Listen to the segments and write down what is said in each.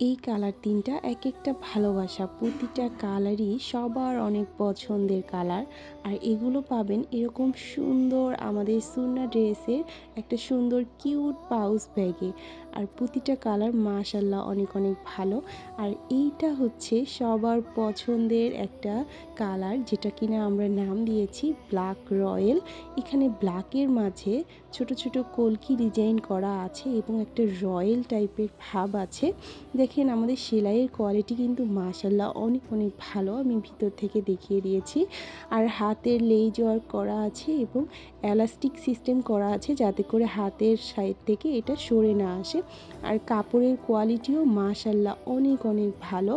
এই কালার তিনটা এক একটা ভালোবাসা, প্রতিটা কালারই সবার অনেক পছন্দের কালার। আর এগুলো পাবেন এরকম সুন্দর আমাদের সুন্না ড্রেসের একটা সুন্দর কিউট পাউচ ব্যাগে। আর প্রতিটা কালার মাশাল্লাহ অনেক অনেক ভালো। আর এইটা হচ্ছে সবার পছন্দের একটা কালার, যেটা কিনা আমরা নাম দিয়েছি ব্ল্যাক রয়্যাল। এখানে ব্ল্যাকের মাঝে ছোট ছোট কলকি ডিজাইন করা আছে এবং একটা রয়্যাল টাইপের ভাব আছে। দেখেন আমাদের সেলাইয়ের কোয়ালিটি কিন্তু মাশাল্লাহ অনেক অনেক ভালো, আমি ভিতর থেকে দেখিয়ে দিয়েছি। আর হাতের লেজ ওয়ার্ক করা আছে এবং এলাস্টিক সিস্টেম করা আছে, যাতে করে হাতের সাইড থেকে এটা সরে না আসে। আর কাপড়ের কোয়ালিটিও মাশাল্লাহ অনেক অনেক ভালো।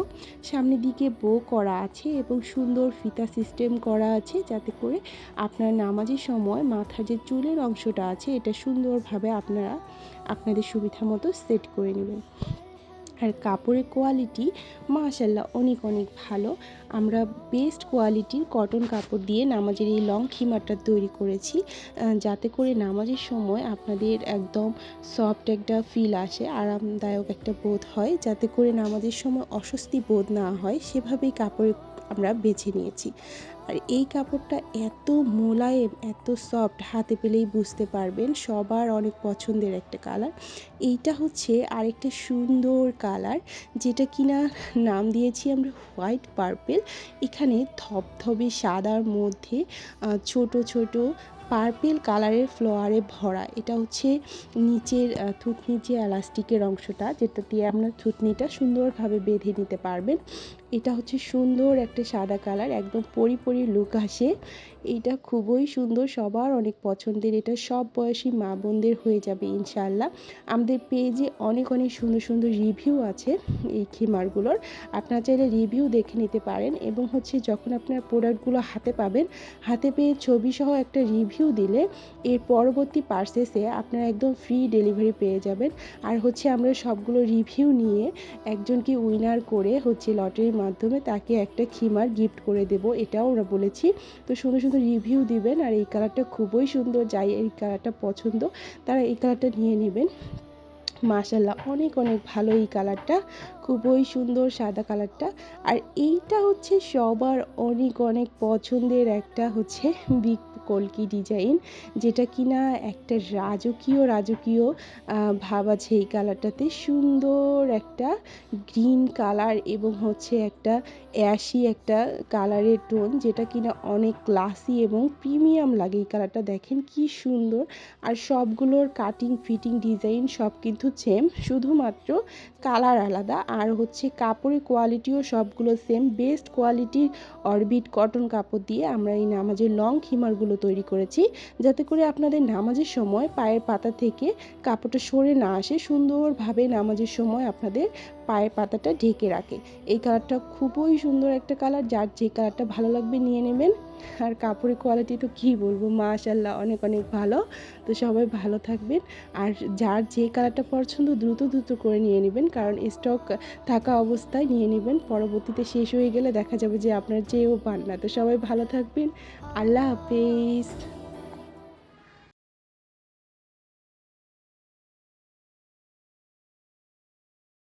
সামনের দিকে বো করা আছে এবং সুন্দর ফিতা সিস্টেম করা আছে, যাতে করে আপনার নামাজের সময় মাথার যে চুলের অংশটা আছে এটা সুন্দরভাবে আপনারা আপনাদের সুবিধা মতো সেট করে নেবেন। আর কাপড়ের কোয়ালিটি মাশাল্লাহ অনেক অনেক ভালো। আমরা বেস্ট কোয়ালিটির কটন কাপড় দিয়ে নামাজের এই লং খিমারটা তৈরি করেছি, যাতে করে নামাজের সময় আপনাদের একদম সফট একটা ফিল আসে, আরামদায়ক একটা বোধ হয়, যাতে করে নামাজের সময় অস্বস্তি বোধ না হয়, সেভাবেই কাপড় আমরা বেছে নিয়েছি। আর এই কাপড়টা এত মোলায়েম, এত সফট, হাতে পেলেই বুঝতে পারবেন, সবার অনেক পছন্দের একটা কালার। এইটা হচ্ছে আরেকটা সুন্দর কালার, যেটা কিনা নাম দিয়েছি আমরা হোয়াইট পার্পেল। এখানে ধবধবে সাদার মধ্যে ছোট ছোট পার্পেল কালারের ফ্লোয়ারে ভরা। এটা হচ্ছে নিচের থুতনির যে এলাস্টিকের অংশটা, যেটা দিয়ে আপনার থুতনিটা সুন্দরভাবে বেঁধে নিতে পারবেন। এটা হচ্ছে সুন্দর একটা সাদা কালার, একদম পরি লুক আসে। এইটা খুবই সুন্দর, সবার অনেক পছন্দের। এটা সব বয়সী মা বোনদের হয়ে যাবে ইনশাআল্লাহ। আমাদের পেজে অনেক অনেক সুন্দর সুন্দর রিভিউ আছে এই খিমারগুলোর, আপনারা চাইলে রিভিউ দেখে নিতে পারেন। এবং হচ্ছে যখন আপনার প্রোডাক্টগুলো হাতে পাবেন, হাতে পেয়ে ছবি সহ একটা রিভিউ দিলে এর পরবর্তী পারচেসে আপনারা একদম ফ্রি ডেলিভারি পেয়ে যাবেন। আর হচ্ছে আমরা সবগুলো রিভিউ নিয়ে একজনকে উইনার করে হচ্ছে লটারির মাধ্যমে তাকে একটা খিমার গিফট করে দেব, এটাও আমরা বলেছি। তো সুন্দর সুন্দর রিভিউ দিবেন। আর এই কালারটা খুবই সুন্দর, যাই এই কালারটা পছন্দ তারা এই কালারটা নিয়ে নেবেন। মাশাল্লাহ অনেক অনেক ভালো এই কালারটা, খুবই সুন্দর সাদা কালারটা। আর এইটা হচ্ছে সবার অনেক অনেক পছন্দের একটা হচ্ছে বিগ কলকি ডিজাইন, যেটা কিনা একটা রাজকীয় রাজকীয় ভাব আছে এই কালারটাতে। সুন্দর একটা গ্রিন কালার এবং হচ্ছে একটা অ্যাশি একটা কালারের টোন, যেটা কিনা অনেক ক্লাসি এবং প্রিমিয়াম লাগে। এই কালারটা দেখেন কি সুন্দর। আর সবগুলোর কাটিং ফিটিং ডিজাইন সব কিন্তু সেম, শুধুমাত্র কালার আলাদা। আর হচ্ছে কাপড়ের কোয়ালিটিও সবগুলো সেম, বেস্ট কোয়ালিটির অরবিট কটন কাপড় দিয়ে আমরা এই নামাজের লং খিমারগুলো তৈরি করেছি, যাতে করে আপনাদের নামাজের সময় পায়ের পাতা থেকে কাপড়টা সরে না আসে, সুন্দরভাবে নামাজের সময় আপনাদের পায়ের পাতাটা ঢেকে রাখে। এই কালারটা খুবই সুন্দর একটা কালার, যার যে কালারটা ভালো লাগবে নিয়ে নেবেন। আর কাপড়ের কোয়ালিটি তো কী বলবো, মাশাল্লাহ অনেক অনেক ভালো। তো সবাই ভালো থাকবেন। আর যার যে কালারটা পছন্দ দ্রুত দ্রুত করে নিয়ে নেবেন, কারণ স্টক থাকা অবস্থায় নিয়ে নেবেন, পরবর্তীতে শেষ হয়ে গেলে দেখা যাবে যে আপনার চেয়েও পান না। তো সবাই ভালো থাকবেন, আল্লাহ হাফেজ।